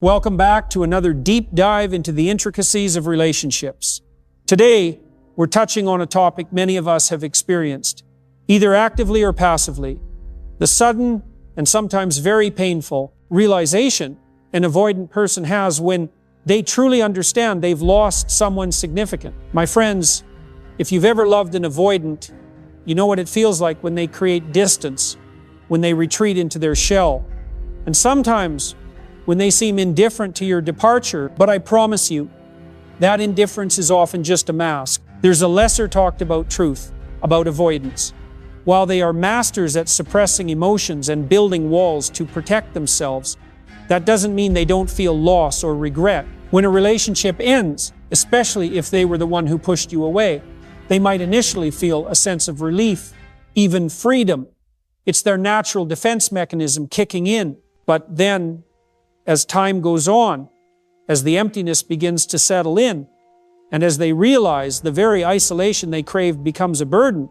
Welcome back to another deep dive into the intricacies of relationships. Today, we're touching on a topic many of us have experienced, either actively or passively: the sudden and sometimes very painful realization an avoidant person has when they truly understand they've lost someone significant. My friends, if you've ever loved an avoidant, you know what it feels like when they create distance, when they retreat into their shell, and sometimes when they seem indifferent to your departure. But I promise you, that indifference is often just a mask. There's a lesser talked about truth about avoidance. While they are masters at suppressing emotions and building walls to protect themselves, that doesn't mean they don't feel loss or regret. When a relationship ends, especially if they were the one who pushed you away, they might initially feel a sense of relief, even freedom. It's their natural defense mechanism kicking in. But then, as time goes on, as the emptiness begins to settle in, and as they realize the very isolation they craved becomes a burden,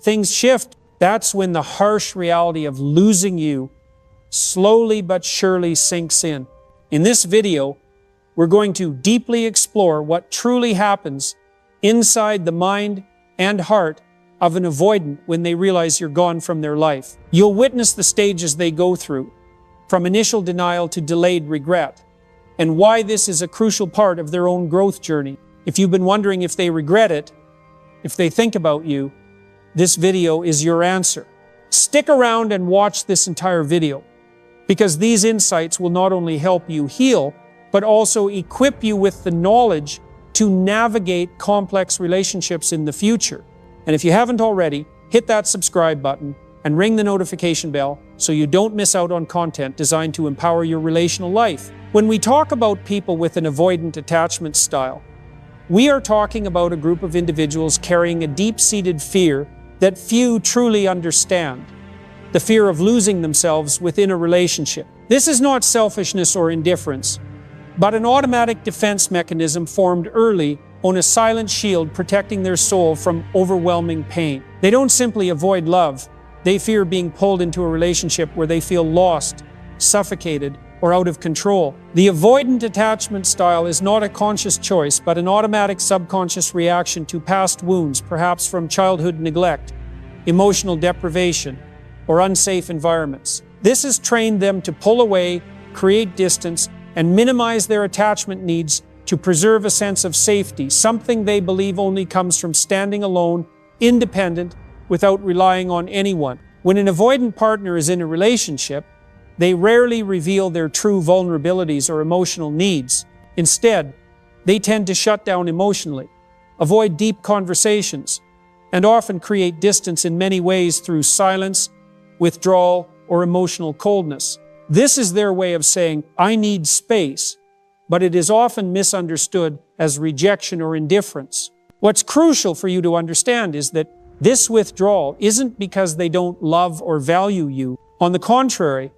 things shift. That's when the harsh reality of losing you slowly but surely sinks in. In this video, we're going to deeply explore what truly happens inside the mind and heart of an avoidant when they realize you're gone from their life. You'll witness the stages they go through, from initial denial to delayed regret, and why this is a crucial part of their own growth journey. If you've been wondering if they regret it, if they think about you, this video is your answer. Stick around and watch this entire video, because these insights will not only help you heal, but also equip you with the knowledge to navigate complex relationships in the future. And if you haven't already, hit that subscribe button and ring the notification bell so you don't miss out on content designed to empower your relational life. When we talk about people with an avoidant attachment style, we are talking about a group of individuals carrying a deep-seated fear that few truly understand: the fear of losing themselves within a relationship. This is not selfishness or indifference, but an automatic defense mechanism formed early on a silent shield protecting their soul from overwhelming pain. They don't simply avoid love. They fear being pulled into a relationship where they feel lost, suffocated, or out of control. The avoidant attachment style is not a conscious choice, but an automatic subconscious reaction to past wounds, perhaps from childhood neglect, emotional deprivation, or unsafe environments. This has trained them to pull away, create distance, and minimize their attachment needs to preserve a sense of safety, something they believe only comes from standing alone, independent, without relying on anyone. When an avoidant partner is in a relationship, they rarely reveal their true vulnerabilities or emotional needs. Instead, they tend to shut down emotionally, avoid deep conversations, and often create distance in many ways through silence, withdrawal, or emotional coldness. This is their way of saying, "I need space," but it is often misunderstood as rejection or indifference. What's crucial for you to understand is that this withdrawal isn't because they don't love or value you. On the contrary,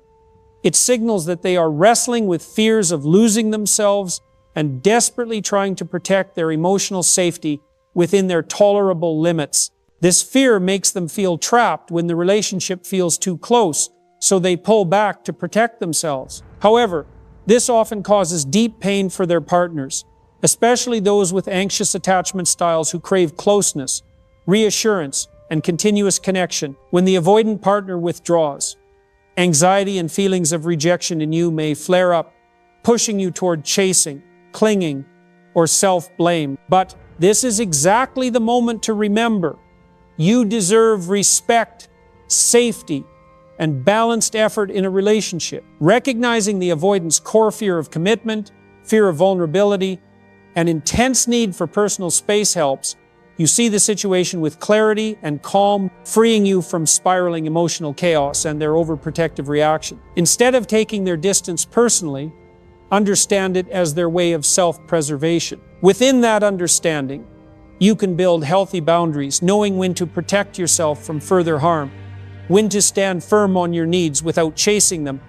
it signals that they are wrestling with fears of losing themselves and desperately trying to protect their emotional safety within their tolerable limits. This fear makes them feel trapped when the relationship feels too close, so they pull back to protect themselves. However, this often causes deep pain for their partners, especially those with anxious attachment styles who crave closeness, reassurance, and continuous connection. When the avoidant partner withdraws, anxiety and feelings of rejection in you may flare up, pushing you toward chasing, clinging, or self-blame. But this is exactly the moment to remember: you deserve respect, safety, and balanced effort in a relationship. Recognizing the avoidant's core fear of commitment, fear of vulnerability, and intense need for personal space helps you see the situation with clarity and calm, freeing you from spiraling emotional chaos and their overprotective reaction. Instead of taking their distance personally, understand it as their way of self-preservation. Within that understanding, you can build healthy boundaries, knowing when to protect yourself from further harm, when to stand firm on your needs without chasing them,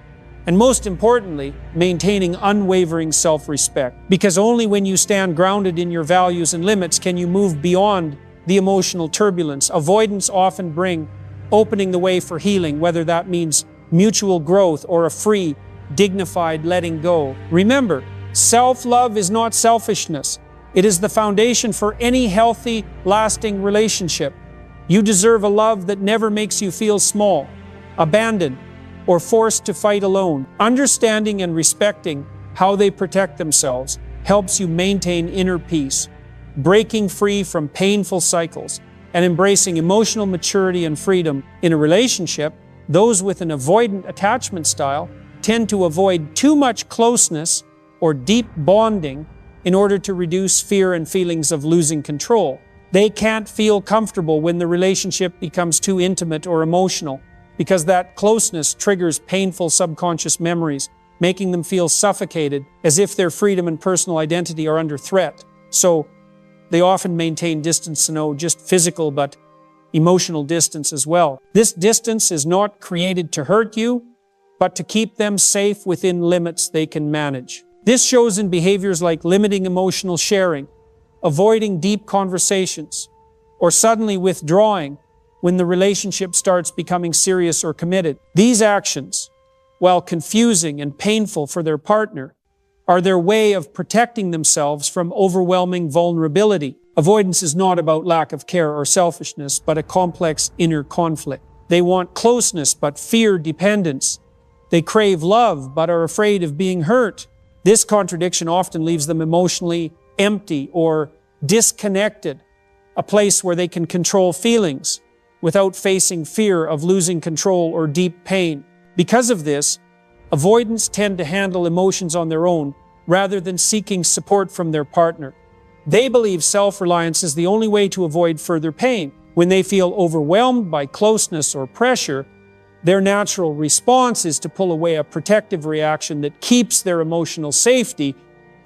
and most importantly, maintaining unwavering self-respect. Because only when you stand grounded in your values and limits can you move beyond the emotional turbulence avoidance often bring, opening the way for healing, whether that means mutual growth or a free, dignified letting go. Remember, self-love is not selfishness. It is the foundation for any healthy, lasting relationship. You deserve a love that never makes you feel small, abandoned, or forced to fight alone. Understanding and respecting how they protect themselves helps you maintain inner peace, breaking free from painful cycles, and embracing emotional maturity and freedom. In a relationship, those with an avoidant attachment style tend to avoid too much closeness or deep bonding in order to reduce fear and feelings of losing control. They can't feel comfortable when the relationship becomes too intimate or emotional, because that closeness triggers painful subconscious memories, making them feel suffocated, as if their freedom and personal identity are under threat. So they often maintain distance to know just physical but emotional distance as well. This distance is not created to hurt you, but to keep them safe within limits they can manage. This shows in behaviors like limiting emotional sharing, avoiding deep conversations, or suddenly withdrawing when the relationship starts becoming serious or committed. These actions, while confusing and painful for their partner, are their way of protecting themselves from overwhelming vulnerability. Avoidance is not about lack of care or selfishness, but a complex inner conflict. They want closeness, but fear dependence. They crave love, but are afraid of being hurt. This contradiction often leaves them emotionally empty or disconnected, a place where they can control feelings without facing fear of losing control or deep pain. Because of this, avoidants tend to handle emotions on their own rather than seeking support from their partner. They believe self-reliance is the only way to avoid further pain. When they feel overwhelmed by closeness or pressure, their natural response is to pull away, a protective reaction that keeps their emotional safety,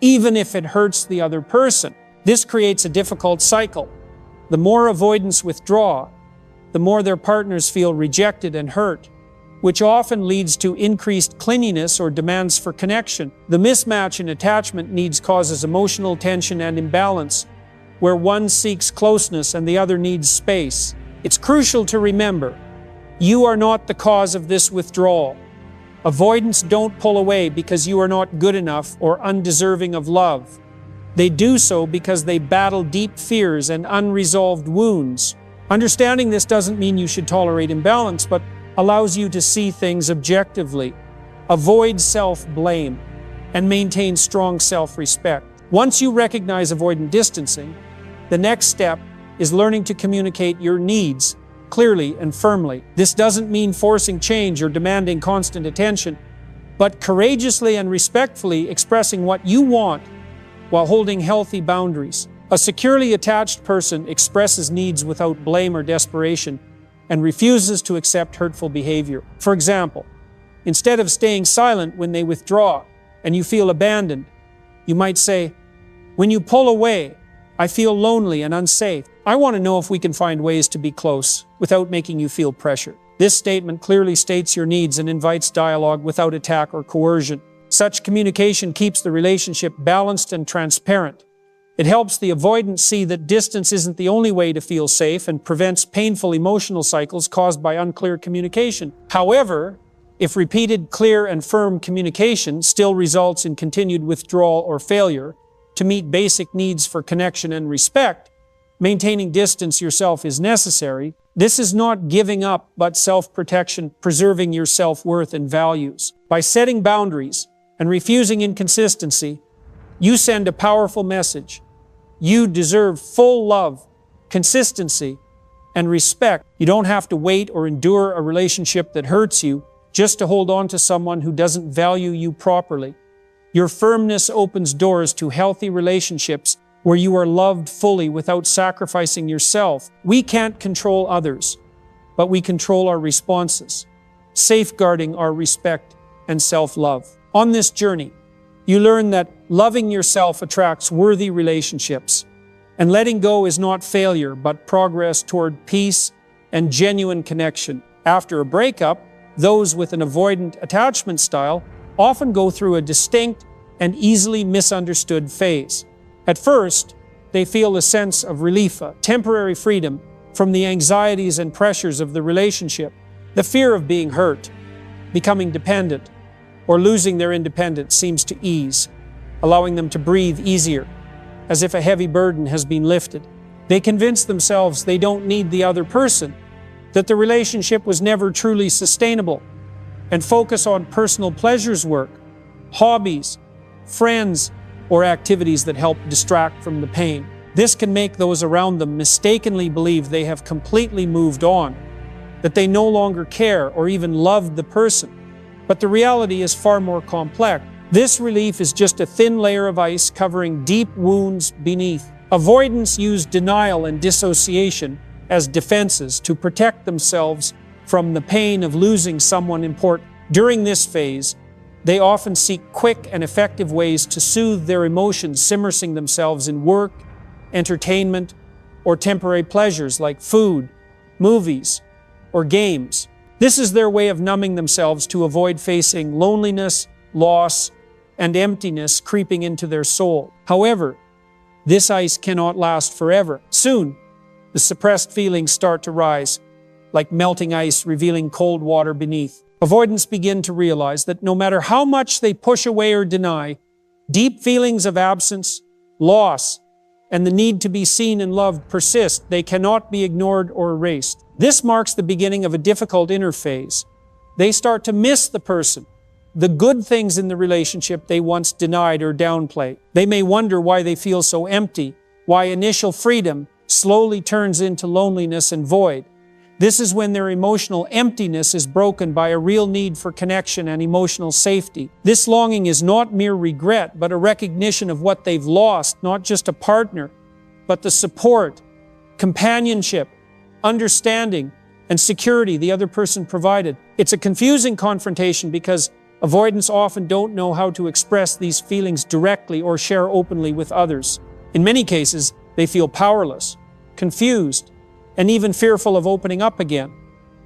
even if it hurts the other person. This creates a difficult cycle. The more avoidants withdraw, the more their partners feel rejected and hurt, which often leads to increased clinginess or demands for connection. The mismatch in attachment needs causes emotional tension and imbalance, where one seeks closeness and the other needs space. It's crucial to remember, you are not the cause of this withdrawal. Avoidants don't pull away because you are not good enough or undeserving of love. They do so because they battle deep fears and unresolved wounds. Understanding this doesn't mean you should tolerate imbalance, but allows you to see things objectively, avoid self-blame, and maintain strong self-respect. Once you recognize avoidant distancing, the next step is learning to communicate your needs clearly and firmly. This doesn't mean forcing change or demanding constant attention, but courageously and respectfully expressing what you want while holding healthy boundaries. A securely attached person expresses needs without blame or desperation and refuses to accept hurtful behavior. For example, instead of staying silent when they withdraw and you feel abandoned, you might say, "When you pull away, I feel lonely and unsafe. I want to know if we can find ways to be close without making you feel pressured." This statement clearly states your needs and invites dialogue without attack or coercion. Such communication keeps the relationship balanced and transparent. It helps the avoidant see that distance isn't the only way to feel safe and prevents painful emotional cycles caused by unclear communication. However, if repeated, clear, and firm communication still results in continued withdrawal or failure to meet basic needs for connection and respect, maintaining distance yourself is necessary. This is not giving up, but self-protection, preserving your self-worth and values. By setting boundaries and refusing inconsistency, you send a powerful message. You deserve full love, consistency, and respect. You don't have to wait or endure a relationship that hurts you just to hold on to someone who doesn't value you properly. Your firmness opens doors to healthy relationships where you are loved fully without sacrificing yourself. We can't control others, but we control our responses, safeguarding our respect and self-love. On this journey, you learn that loving yourself attracts worthy relationships, and letting go is not failure, but progress toward peace and genuine connection. After a breakup, those with an avoidant attachment style often go through a distinct and easily misunderstood phase. At first, they feel a sense of relief, a temporary freedom from the anxieties and pressures of the relationship, the fear of being hurt, becoming dependent, or losing their independence seems to ease, allowing them to breathe easier, as if a heavy burden has been lifted. They convince themselves they don't need the other person, that the relationship was never truly sustainable, and focus on personal pleasures work, hobbies, friends, or activities that help distract from the pain. This can make those around them mistakenly believe they have completely moved on, that they no longer care or even love the person. But the reality is far more complex. This relief is just a thin layer of ice covering deep wounds beneath. Avoidants use denial and dissociation as defenses to protect themselves from the pain of losing someone important. During this phase, they often seek quick and effective ways to soothe their emotions, immersing themselves in work, entertainment, or temporary pleasures like food, movies, or games. This is their way of numbing themselves to avoid facing loneliness, loss, and emptiness creeping into their soul. However, this ice cannot last forever. Soon, the suppressed feelings start to rise, like melting ice revealing cold water beneath. Avoidants begin to realize that no matter how much they push away or deny, deep feelings of absence, loss, and the need to be seen and loved persist. They cannot be ignored or erased. This marks the beginning of a difficult inner phase. They start to miss the person, the good things in the relationship they once denied or downplayed. They may wonder why they feel so empty, why initial freedom slowly turns into loneliness and void. This is when their emotional emptiness is broken by a real need for connection and emotional safety. This longing is not mere regret, but a recognition of what they've lost, not just a partner, but the support, companionship, understanding, and security the other person provided. It's a confusing confrontation because avoidants often don't know how to express these feelings directly or share openly with others. In many cases, they feel powerless, confused, and even fearful of opening up again.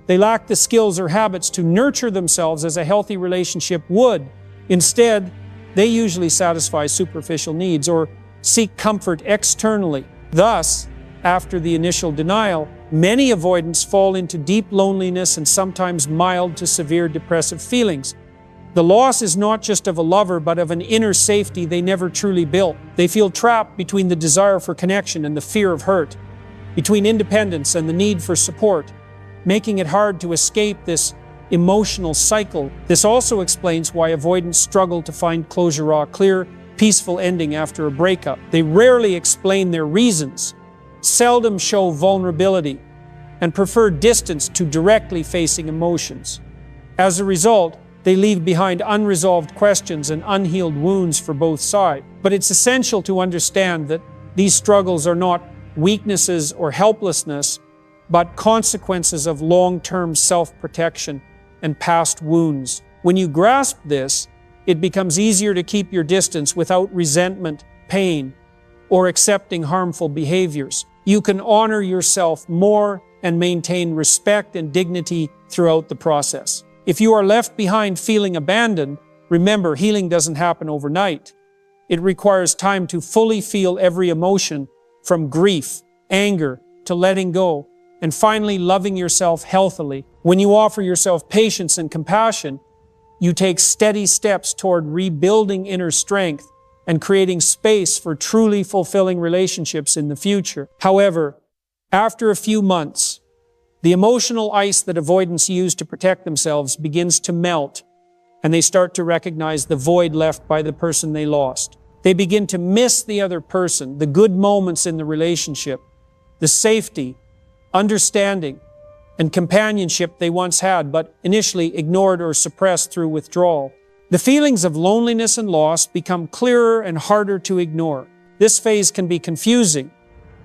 They lack the skills or habits to nurture themselves as a healthy relationship would. Instead, they usually satisfy superficial needs or seek comfort externally. Thus, after the initial denial, many avoidants fall into deep loneliness and sometimes mild to severe depressive feelings. The loss is not just of a lover, but of an inner safety they never truly built. They feel trapped between the desire for connection and the fear of hurt, between independence and the need for support, making it hard to escape this emotional cycle. This also explains why avoidants struggle to find closure or a clear, peaceful ending after a breakup. They rarely explain their reasons, seldom show vulnerability, and prefer distance to directly facing emotions. As a result, they leave behind unresolved questions and unhealed wounds for both sides. But it's essential to understand that these struggles are not weaknesses or helplessness, but consequences of long-term self-protection and past wounds. When you grasp this, it becomes easier to keep your distance without resentment, pain, or accepting harmful behaviors. You can honor yourself more and maintain respect and dignity throughout the process. If you are left behind feeling abandoned, remember, healing doesn't happen overnight. It requires time to fully feel every emotion, from grief, anger, to letting go, and finally loving yourself healthily. When you offer yourself patience and compassion, you take steady steps toward rebuilding inner strength and creating space for truly fulfilling relationships in the future. However, after a few months, the emotional ice that avoidants use to protect themselves begins to melt, and they start to recognize the void left by the person they lost. They begin to miss the other person, the good moments in the relationship, the safety, understanding, and companionship they once had, but initially ignored or suppressed through withdrawal. The feelings of loneliness and loss become clearer and harder to ignore. This phase can be confusing,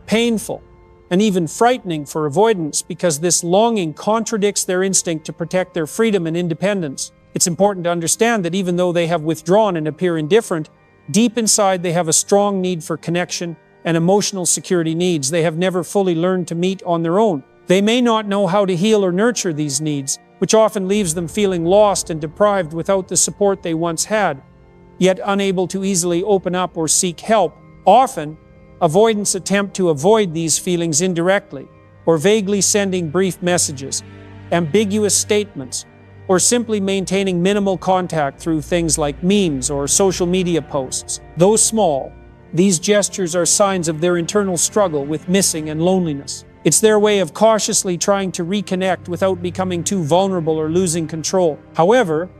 painful, and even frightening for avoidants because this longing contradicts their instinct to protect their freedom and independence. It's important to understand that even though they have withdrawn and appear indifferent, deep inside they have a strong need for connection and emotional security needs they have never fully learned to meet on their own. They may not know how to heal or nurture these needs, which often leaves them feeling lost and deprived without the support they once had, yet unable to easily open up or seek help. Often, avoidants attempt to avoid these feelings indirectly, or vaguely sending brief messages, ambiguous statements, or simply maintaining minimal contact through things like memes or social media posts. Though small, these gestures are signs of their internal struggle with missing and loneliness. It's their way of cautiously trying to reconnect without becoming too vulnerable or losing control. However,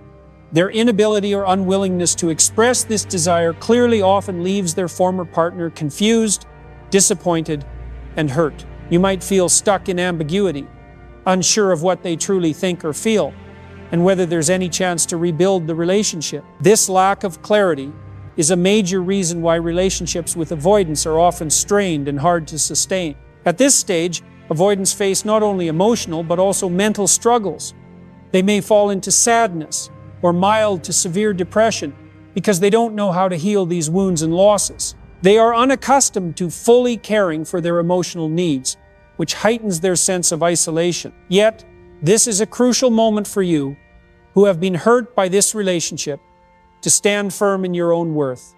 their inability or unwillingness to express this desire clearly often leaves their former partner confused, disappointed, and hurt. You might feel stuck in ambiguity, unsure of what they truly think or feel, and whether there's any chance to rebuild the relationship. This lack of clarity is a major reason why relationships with avoidance are often strained and hard to sustain. At this stage, avoidants face not only emotional but also mental struggles. They may fall into sadness or mild to severe depression because they don't know how to heal these wounds and losses. They are unaccustomed to fully caring for their emotional needs, which heightens their sense of isolation. Yet, this is a crucial moment for you, who have been hurt by this relationship, to stand firm in your own worth.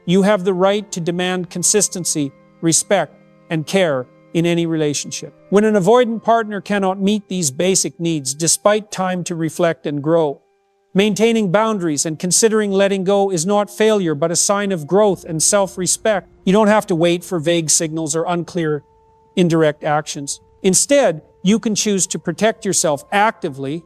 You have the right to demand consistency, respect, and care in any relationship. When an avoidant partner cannot meet these basic needs despite time to reflect and grow, maintaining boundaries and considering letting go is not failure but a sign of growth and self-respect. You don't have to wait for vague signals or unclear, indirect actions. Instead, you can choose to protect yourself actively,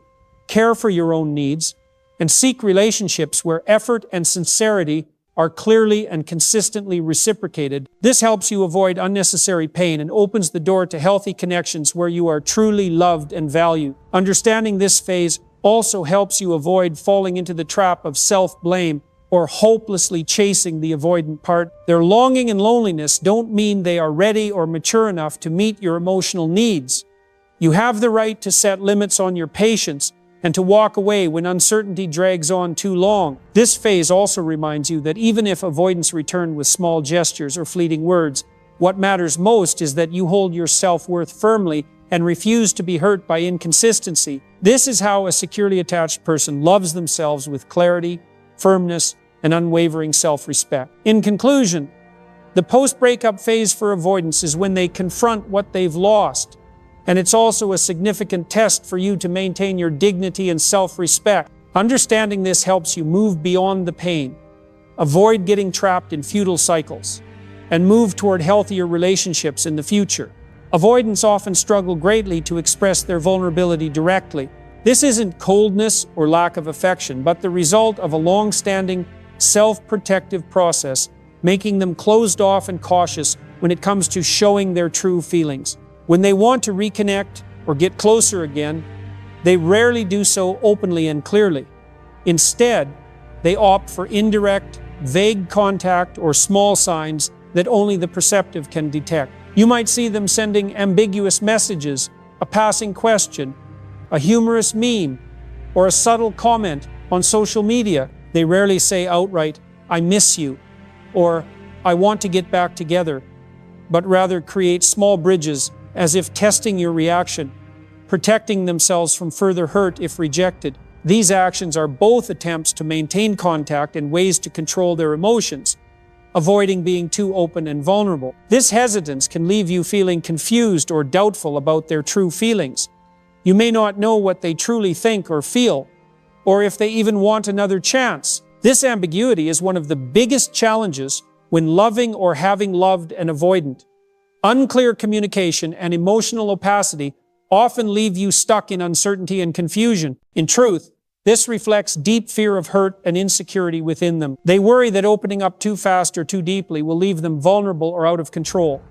care for your own needs, and seek relationships where effort and sincerity are clearly and consistently reciprocated. This helps you avoid unnecessary pain and opens the door to healthy connections where you are truly loved and valued. Understanding this phase also helps you avoid falling into the trap of self-blame or hopelessly chasing the avoidant part. Their longing and loneliness don't mean they are ready or mature enough to meet your emotional needs. You have the right to set limits on your patience and to walk away when uncertainty drags on too long. This phase also reminds you that even if avoidance returned with small gestures or fleeting words, what matters most is that you hold your self-worth firmly and refuse to be hurt by inconsistency. This is how a securely attached person loves themselves, with clarity, firmness, and unwavering self-respect. In conclusion, the post-breakup phase for avoidance is when they confront what they've lost. And it's also a significant test for you to maintain your dignity and self-respect. Understanding this helps you move beyond the pain, avoid getting trapped in futile cycles, and move toward healthier relationships in the future. Avoidants often struggle greatly to express their vulnerability directly. This isn't coldness or lack of affection, but the result of a long-standing, self-protective process, making them closed off and cautious when it comes to showing their true feelings. When they want to reconnect or get closer again, they rarely do so openly and clearly. Instead, they opt for indirect, vague contact or small signs that only the perceptive can detect. You might see them sending ambiguous messages, a passing question, a humorous meme, or a subtle comment on social media. They rarely say outright, "I miss you," or "I want to get back together," but rather create small bridges as if testing your reaction, protecting themselves from further hurt if rejected. These actions are both attempts to maintain contact and ways to control their emotions, avoiding being too open and vulnerable. This hesitance can leave you feeling confused or doubtful about their true feelings. You may not know what they truly think or feel, or if they even want another chance. This ambiguity is one of the biggest challenges when loving or having loved an avoidant. Unclear communication and emotional opacity often leave you stuck in uncertainty and confusion. In truth, this reflects deep fear of hurt and insecurity within them. They worry that opening up too fast or too deeply will leave them vulnerable or out of control.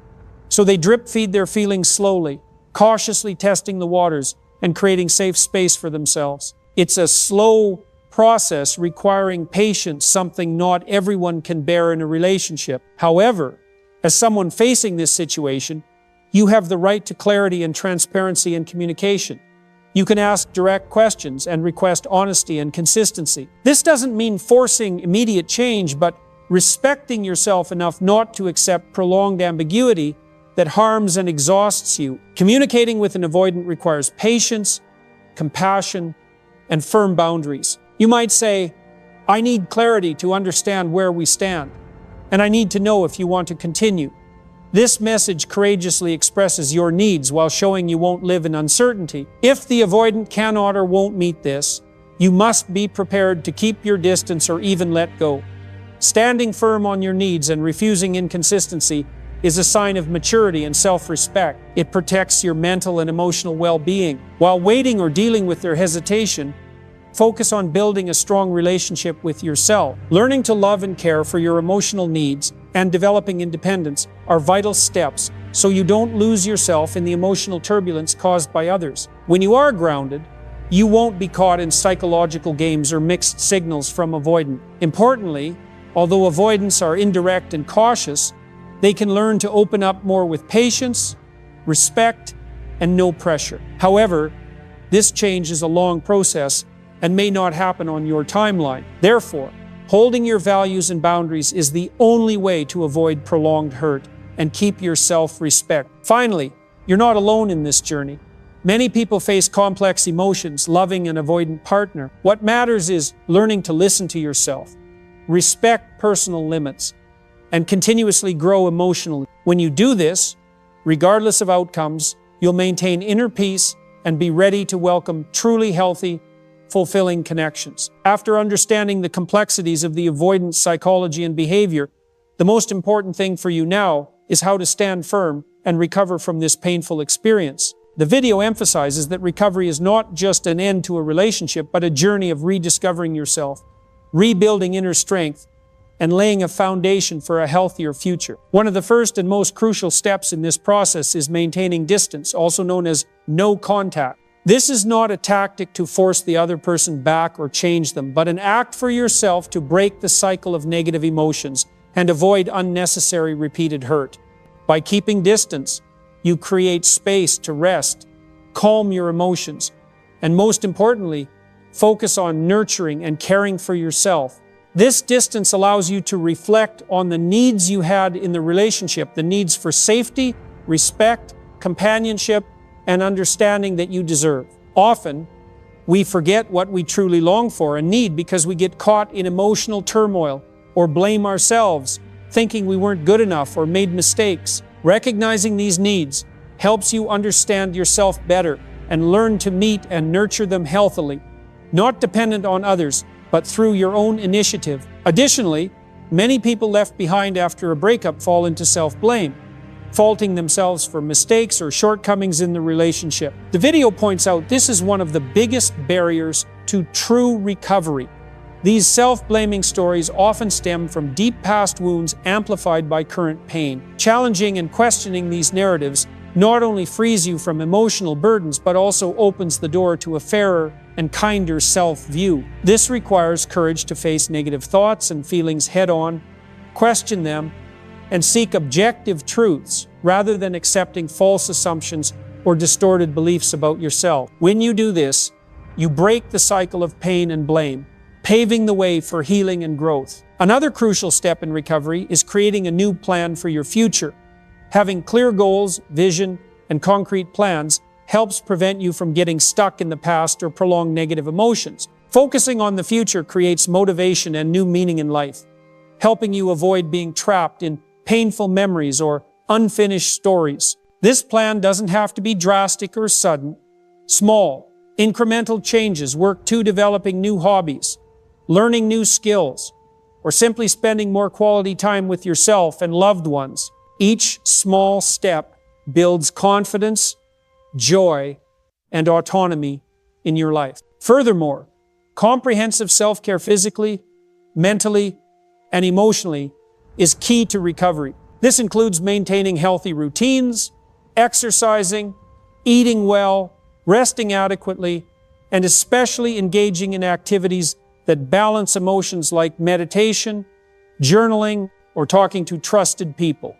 So they drip-feed their feelings slowly, cautiously testing the waters and creating safe space for themselves. It's a slow process requiring patience, something not everyone can bear in a relationship. However, as someone facing this situation, you have the right to clarity and transparency in communication. You can ask direct questions and request honesty and consistency. This doesn't mean forcing immediate change, but respecting yourself enough not to accept prolonged ambiguity that harms and exhausts you. Communicating with an avoidant requires patience, compassion, and firm boundaries. You might say, "I need clarity to understand where we stand, and I need to know if you want to continue." This message courageously expresses your needs while showing you won't live in uncertainty. If the avoidant cannot or won't meet this, You must be prepared to keep your distance or even let go. Standing firm on your needs and refusing inconsistency is a sign of maturity and self-respect. It protects your mental and emotional well-being. While waiting or dealing with their hesitation, focus on building a strong relationship with yourself. Learning to love and care for your emotional needs and developing independence are vital steps so you don't lose yourself in the emotional turbulence caused by others. When you are grounded, you won't be caught in psychological games or mixed signals from avoidance. Importantly, although avoidants are indirect and cautious, they can learn to open up more with patience, respect, and no pressure. However, this change is a long process and may not happen on your timeline. Therefore, holding your values and boundaries is the only way to avoid prolonged hurt and keep your self-respect. Finally, you're not alone in this journey. Many people face complex emotions, loving an avoidant partner. What matters is learning to listen to yourself, respect personal limits, and continuously grow emotionally. When you do this, regardless of outcomes, you'll maintain inner peace and be ready to welcome truly healthy, fulfilling connections. After understanding the complexities of the avoidant psychology and behavior, the most important thing for you now is how to stand firm and recover from this painful experience. The video emphasizes that recovery is not just an end to a relationship, but a journey of rediscovering yourself, rebuilding inner strength, and laying a foundation for a healthier future. One of the first and most crucial steps in this process is maintaining distance, also known as no contact. This is not a tactic to force the other person back or change them, but an act for yourself to break the cycle of negative emotions and avoid unnecessary repeated hurt. By keeping distance, you create space to rest, calm your emotions, and most importantly, focus on nurturing and caring for yourself. This distance allows you to reflect on the needs you had in the relationship, the needs for safety, respect, companionship, and understanding that you deserve. Often, we forget what we truly long for and need because we get caught in emotional turmoil or blame ourselves, thinking we weren't good enough or made mistakes. Recognizing these needs helps you understand yourself better and learn to meet and nurture them healthily, not dependent on others, but through your own initiative. Additionally, many people left behind after a breakup fall into self-blame, faulting themselves for mistakes or shortcomings in the relationship. The video points out this is one of the biggest barriers to true recovery. These self-blaming stories often stem from deep past wounds amplified by current pain. Challenging and questioning these narratives not only frees you from emotional burdens, but also opens the door to a fairer and kinder self-view. This requires courage to face negative thoughts and feelings head-on, question them, and seek objective truths rather than accepting false assumptions or distorted beliefs about yourself. When you do this, you break the cycle of pain and blame, paving the way for healing and growth. Another crucial step in recovery is creating a new plan for your future. Having clear goals, vision, and concrete plans helps prevent you from getting stuck in the past or prolonged negative emotions. Focusing on the future creates motivation and new meaning in life, helping you avoid being trapped in painful memories or unfinished stories. This plan doesn't have to be drastic or sudden. Small, incremental changes work to developing new hobbies, learning new skills, or simply spending more quality time with yourself and loved ones. Each small step builds confidence, joy, and autonomy in your life. Furthermore, comprehensive self-care physically, mentally, and emotionally is key to recovery. This includes maintaining healthy routines, exercising, eating well, resting adequately, and especially engaging in activities that balance emotions like meditation, journaling, or talking to trusted people.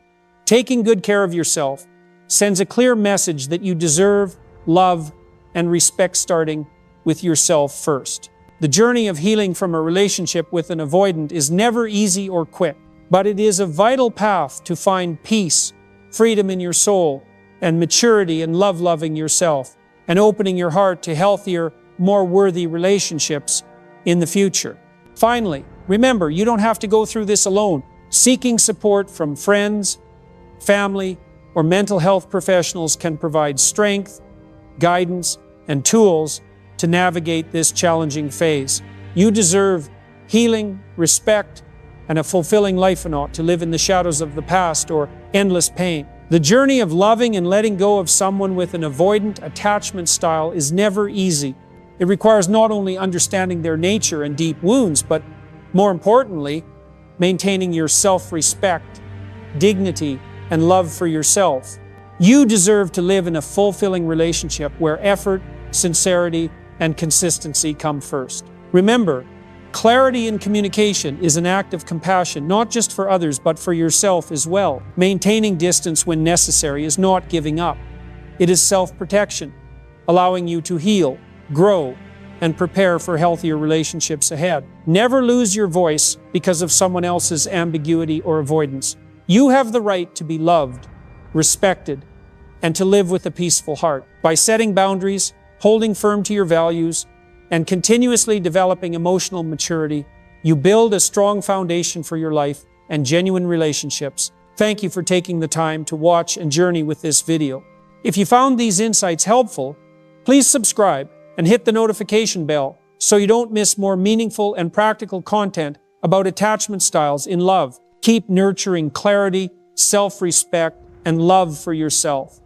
Taking good care of yourself sends a clear message that you deserve love and respect, starting with yourself first. The journey of healing from a relationship with an avoidant is never easy or quick, but it is a vital path to find peace, freedom in your soul, and maturity in loving yourself, and opening your heart to healthier, more worthy relationships in the future. Finally, remember, you don't have to go through this alone. Seeking support from friends, family, or mental health professionals can provide strength, guidance, and tools to navigate this challenging phase. You deserve healing, respect, and a fulfilling life, and not to live in the shadows of the past or endless pain. The journey of loving and letting go of someone with an avoidant attachment style is never easy. It requires not only understanding their nature and deep wounds, but more importantly, maintaining your self-respect, dignity, and love for yourself. You deserve to live in a fulfilling relationship where effort, sincerity, and consistency come first. Remember, clarity in communication is an act of compassion, not just for others, but for yourself as well. Maintaining distance when necessary is not giving up. It is self-protection, allowing you to heal, grow, and prepare for healthier relationships ahead. Never lose your voice because of someone else's ambiguity or avoidance. You have the right to be loved, respected, and to live with a peaceful heart. By setting boundaries, holding firm to your values, and continuously developing emotional maturity, you build a strong foundation for your life and genuine relationships. Thank you for taking the time to watch and journey with this video. If you found these insights helpful, please subscribe and hit the notification bell so you don't miss more meaningful and practical content about attachment styles in love. Keep nurturing clarity, self-respect, and love for yourself.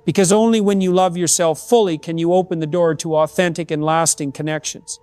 Because only when you love yourself fully can you open the door to authentic and lasting connections.